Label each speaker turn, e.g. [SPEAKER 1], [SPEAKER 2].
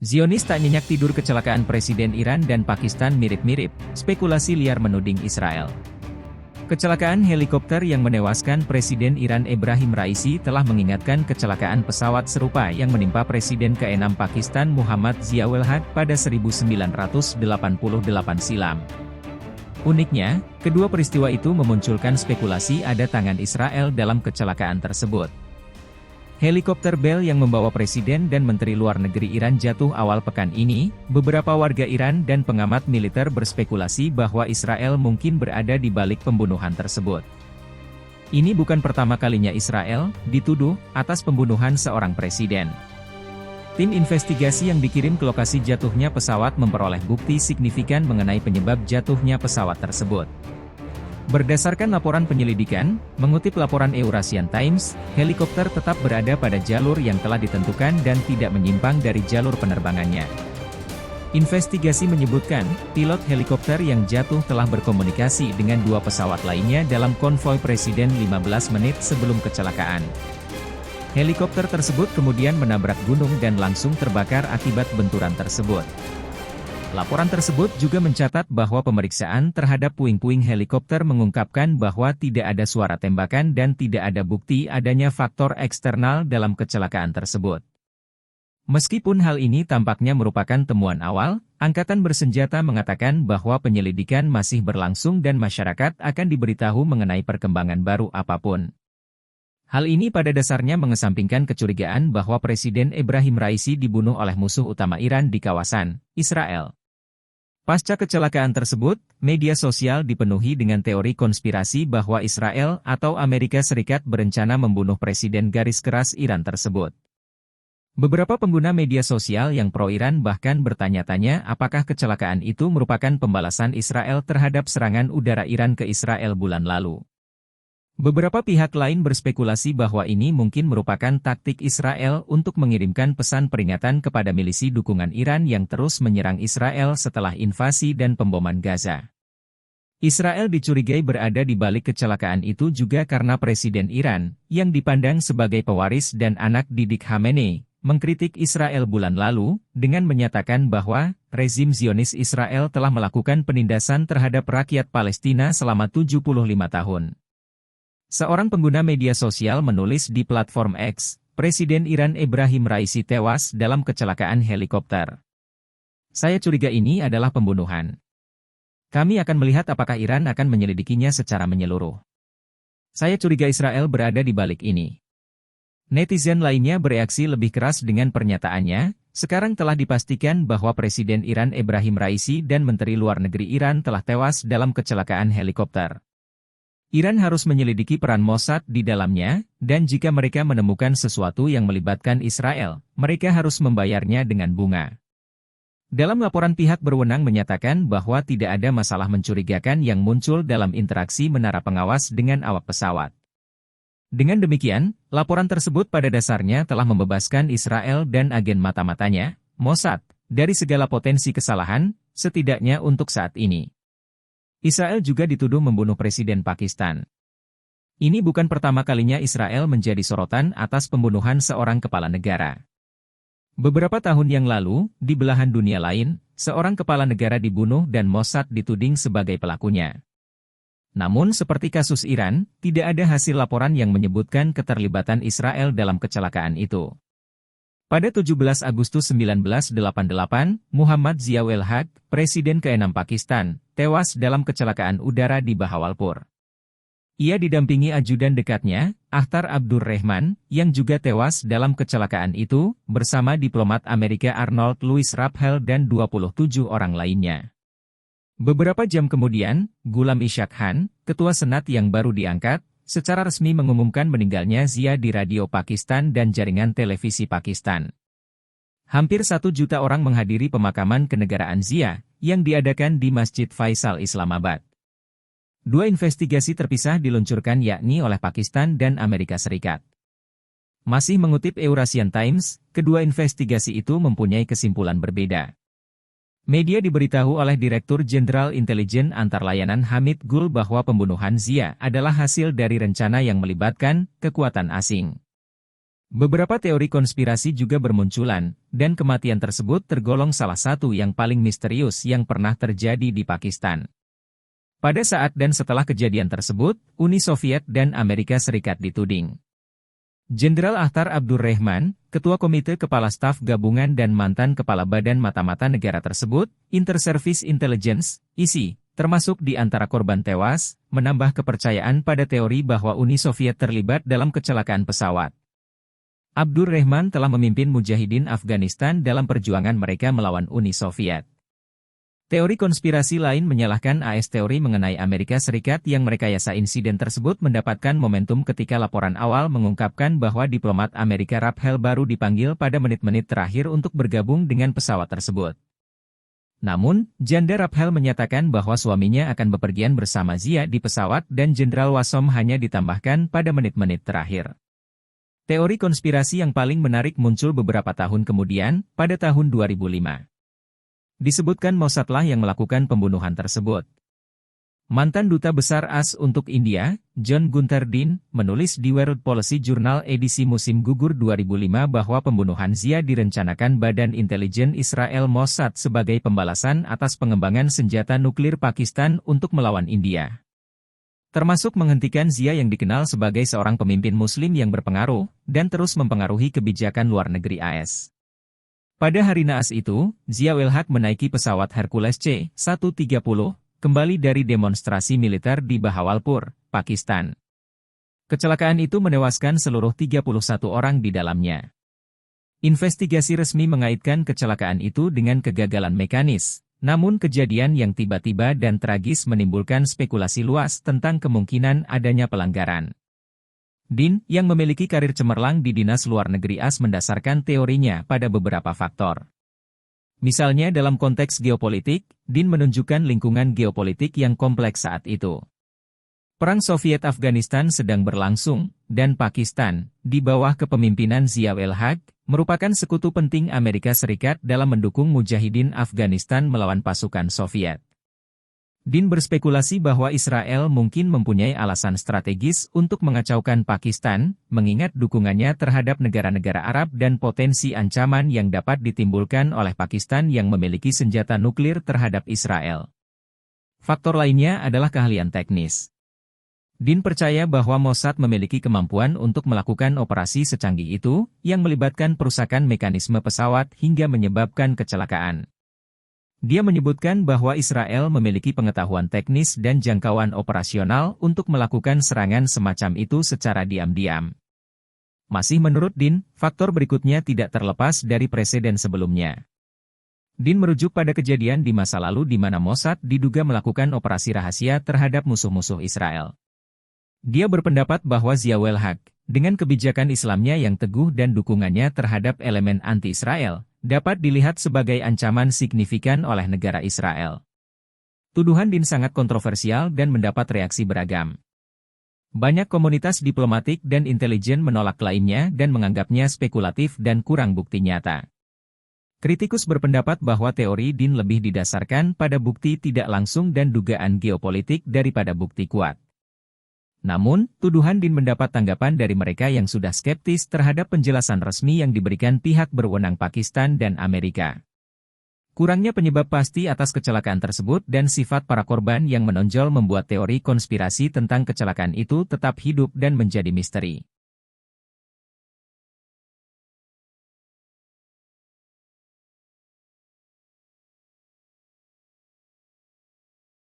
[SPEAKER 1] Zionis tak nyenyak tidur kecelakaan Presiden Iran dan Pakistan mirip-mirip, spekulasi liar menuding Israel. Kecelakaan helikopter yang menewaskan Presiden Iran Ebrahim Raisi telah mengingatkan kecelakaan pesawat serupa yang menimpa Presiden ke-6 Pakistan Muhammad Ziaul Haq pada 1988 silam. Uniknya, kedua peristiwa itu memunculkan spekulasi ada tangan Israel dalam kecelakaan tersebut. Helikopter Bell yang membawa Presiden dan Menteri Luar Negeri Iran jatuh awal pekan ini. Beberapa warga Iran dan pengamat militer berspekulasi bahwa Israel mungkin berada di balik pembunuhan tersebut. Ini bukan pertama kalinya Israel dituduh atas pembunuhan seorang presiden. Tim investigasi yang dikirim ke lokasi jatuhnya pesawat memperoleh bukti signifikan mengenai penyebab jatuhnya pesawat tersebut. Berdasarkan laporan penyelidikan, mengutip laporan Eurasian Times, helikopter tetap berada pada jalur yang telah ditentukan dan tidak menyimpang dari jalur penerbangannya. Investigasi menyebutkan, pilot helikopter yang jatuh telah berkomunikasi dengan dua pesawat lainnya dalam konvoi Presiden 15 menit sebelum kecelakaan. Helikopter tersebut kemudian menabrak gunung dan langsung terbakar akibat benturan tersebut. Laporan tersebut juga mencatat bahwa pemeriksaan terhadap puing-puing helikopter mengungkapkan bahwa tidak ada suara tembakan dan tidak ada bukti adanya faktor eksternal dalam kecelakaan tersebut. Meskipun hal ini tampaknya merupakan temuan awal, Angkatan Bersenjata mengatakan bahwa penyelidikan masih berlangsung dan masyarakat akan diberitahu mengenai perkembangan baru apapun. Hal ini pada dasarnya mengesampingkan kecurigaan bahwa Presiden Ebrahim Raisi dibunuh oleh musuh utama Iran di kawasan Israel. Pasca kecelakaan tersebut, media sosial dipenuhi dengan teori konspirasi bahwa Israel atau Amerika Serikat berencana membunuh Presiden garis keras Iran tersebut. Beberapa pengguna media sosial yang pro-Iran bahkan bertanya-tanya apakah kecelakaan itu merupakan pembalasan Israel terhadap serangan udara Iran ke Israel bulan lalu. Beberapa pihak lain berspekulasi bahwa ini mungkin merupakan taktik Israel untuk mengirimkan pesan peringatan kepada milisi dukungan Iran yang terus menyerang Israel setelah invasi dan pemboman Gaza. Israel dicurigai berada di balik kecelakaan itu juga karena Presiden Iran, yang dipandang sebagai pewaris dan anak didik Khamenei, mengkritik Israel bulan lalu, dengan menyatakan bahwa rezim Zionis Israel telah melakukan penindasan terhadap rakyat Palestina selama 75 tahun. Seorang pengguna media sosial menulis di platform X, Presiden Iran Ebrahim Raisi tewas dalam kecelakaan helikopter. Saya curiga ini adalah pembunuhan. Kami akan melihat apakah Iran akan menyelidikinya secara menyeluruh. Saya curiga Israel berada di balik ini. Netizen lainnya bereaksi lebih keras dengan pernyataannya. Sekarang telah dipastikan bahwa Presiden Iran Ebrahim Raisi dan Menteri Luar Negeri Iran telah tewas dalam kecelakaan helikopter. Iran harus menyelidiki peran Mossad di dalamnya, dan jika mereka menemukan sesuatu yang melibatkan Israel, mereka harus membayarnya dengan bunga. Dalam laporan pihak berwenang menyatakan bahwa tidak ada masalah mencurigakan yang muncul dalam interaksi menara pengawas dengan awak pesawat. Dengan demikian, laporan tersebut pada dasarnya telah membebaskan Israel dan agen mata-matanya, Mossad, dari segala potensi kesalahan, setidaknya untuk saat ini. Israel juga dituduh membunuh Presiden Pakistan. Ini bukan pertama kalinya Israel menjadi sorotan atas pembunuhan seorang kepala negara. Beberapa tahun yang lalu, di belahan dunia lain, seorang kepala negara dibunuh dan Mossad dituding sebagai pelakunya. Namun seperti kasus Iran, tidak ada hasil laporan yang menyebutkan keterlibatan Israel dalam kecelakaan itu. Pada 17 Agustus 1988, Muhammad Ziaul Haq, Presiden ke-6 Pakistan, tewas dalam kecelakaan udara di Bahawalpur. Ia didampingi ajudan dekatnya, Akhtar Abdurrahman, yang juga tewas dalam kecelakaan itu, bersama diplomat Amerika Arnold Louis Rappel dan 27 orang lainnya. Beberapa jam kemudian, Ghulam Ishaq Khan, ketua Senat yang baru diangkat, secara resmi mengumumkan meninggalnya Zia di radio Pakistan dan jaringan televisi Pakistan. Hampir 1 juta orang menghadiri pemakaman kenegaraan Zia, yang diadakan di Masjid Faisal Islamabad. 2 investigasi terpisah diluncurkan yakni oleh Pakistan dan Amerika Serikat. Masih mengutip Eurasian Times, kedua investigasi itu mempunyai kesimpulan berbeda. Media diberitahu oleh Direktur Jenderal Intelijen Antarlayanan Hamid Gul bahwa pembunuhan Zia adalah hasil dari rencana yang melibatkan kekuatan asing. Beberapa teori konspirasi juga bermunculan, dan kematian tersebut tergolong salah satu yang paling misterius yang pernah terjadi di Pakistan. Pada saat dan setelah kejadian tersebut, Uni Soviet dan Amerika Serikat dituding. Jenderal Akhtar Abdurrahman, Ketua Komite Kepala Staf Gabungan dan mantan Kepala Badan Mata-Mata Negara tersebut, Inter-Service Intelligence, ISI, termasuk di antara korban tewas, menambah kepercayaan pada teori bahwa Uni Soviet terlibat dalam kecelakaan pesawat. Abdurrahman telah memimpin Mujahidin Afghanistan dalam perjuangan mereka melawan Uni Soviet. Teori konspirasi lain menyalahkan AS teori mengenai Amerika Serikat yang merekayasa insiden tersebut mendapatkan momentum ketika laporan awal mengungkapkan bahwa diplomat Amerika Rappel baru dipanggil pada menit-menit terakhir untuk bergabung dengan pesawat tersebut. Namun, Janda Rappel menyatakan bahwa suaminya akan bepergian bersama Zia di pesawat dan Jenderal Wasom hanya ditambahkan pada menit-menit terakhir. Teori konspirasi yang paling menarik muncul beberapa tahun kemudian, pada tahun 2005. Disebutkan Mossadlah yang melakukan pembunuhan tersebut. Mantan Duta Besar AS untuk India, John Gunther Dean, menulis di World Policy Journal edisi musim gugur 2005 bahwa pembunuhan Zia direncanakan Badan Intelijen Israel Mossad sebagai pembalasan atas pengembangan senjata nuklir Pakistan untuk melawan India. Termasuk menghentikan Zia yang dikenal sebagai seorang pemimpin Muslim yang berpengaruh, dan terus mempengaruhi kebijakan luar negeri AS. Pada hari naas itu, Zia-ul Haq menaiki pesawat Hercules C-130, kembali dari demonstrasi militer di Bahawalpur, Pakistan. Kecelakaan itu menewaskan seluruh 31 orang di dalamnya. Investigasi resmi mengaitkan kecelakaan itu dengan kegagalan mekanis, namun kejadian yang tiba-tiba dan tragis menimbulkan spekulasi luas tentang kemungkinan adanya pelanggaran. Dean, yang memiliki karir cemerlang di Dinas Luar Negeri AS mendasarkan teorinya pada beberapa faktor. Misalnya dalam konteks geopolitik, Dean menunjukkan lingkungan geopolitik yang kompleks saat itu. Perang Soviet Afghanistan sedang berlangsung, dan Pakistan, di bawah kepemimpinan Zia-ul Haq, merupakan sekutu penting Amerika Serikat dalam mendukung Mujahidin Afghanistan melawan pasukan Soviet. Dean berspekulasi bahwa Israel mungkin mempunyai alasan strategis untuk mengacaukan Pakistan, mengingat dukungannya terhadap negara-negara Arab dan potensi ancaman yang dapat ditimbulkan oleh Pakistan yang memiliki senjata nuklir terhadap Israel. Faktor lainnya adalah keahlian teknis. Dean percaya bahwa Mossad memiliki kemampuan untuk melakukan operasi secanggih itu, yang melibatkan perusakan mekanisme pesawat hingga menyebabkan kecelakaan. Dia menyebutkan bahwa Israel memiliki pengetahuan teknis dan jangkauan operasional untuk melakukan serangan semacam itu secara diam-diam. Masih menurut Dean, faktor berikutnya tidak terlepas dari presiden sebelumnya. Dean merujuk pada kejadian di masa lalu di mana Mossad diduga melakukan operasi rahasia terhadap musuh-musuh Israel. Dia berpendapat bahwa Zia-ul Haq, dengan kebijakan Islamnya yang teguh dan dukungannya terhadap elemen anti-Israel, dapat dilihat sebagai ancaman signifikan oleh negara Israel. Tuduhan Dean sangat kontroversial dan mendapat reaksi beragam. Banyak komunitas diplomatik dan intelijen menolak klaimnya dan menganggapnya spekulatif dan kurang bukti nyata. Kritikus berpendapat bahwa teori Dean lebih didasarkan pada bukti tidak langsung dan dugaan geopolitik daripada bukti kuat. Namun, tuduhan Dean mendapat tanggapan dari mereka yang sudah skeptis terhadap penjelasan resmi yang diberikan pihak berwenang Pakistan dan Amerika. Kurangnya penyebab pasti atas kecelakaan tersebut dan sifat para korban yang menonjol membuat teori konspirasi tentang kecelakaan itu tetap hidup dan menjadi misteri.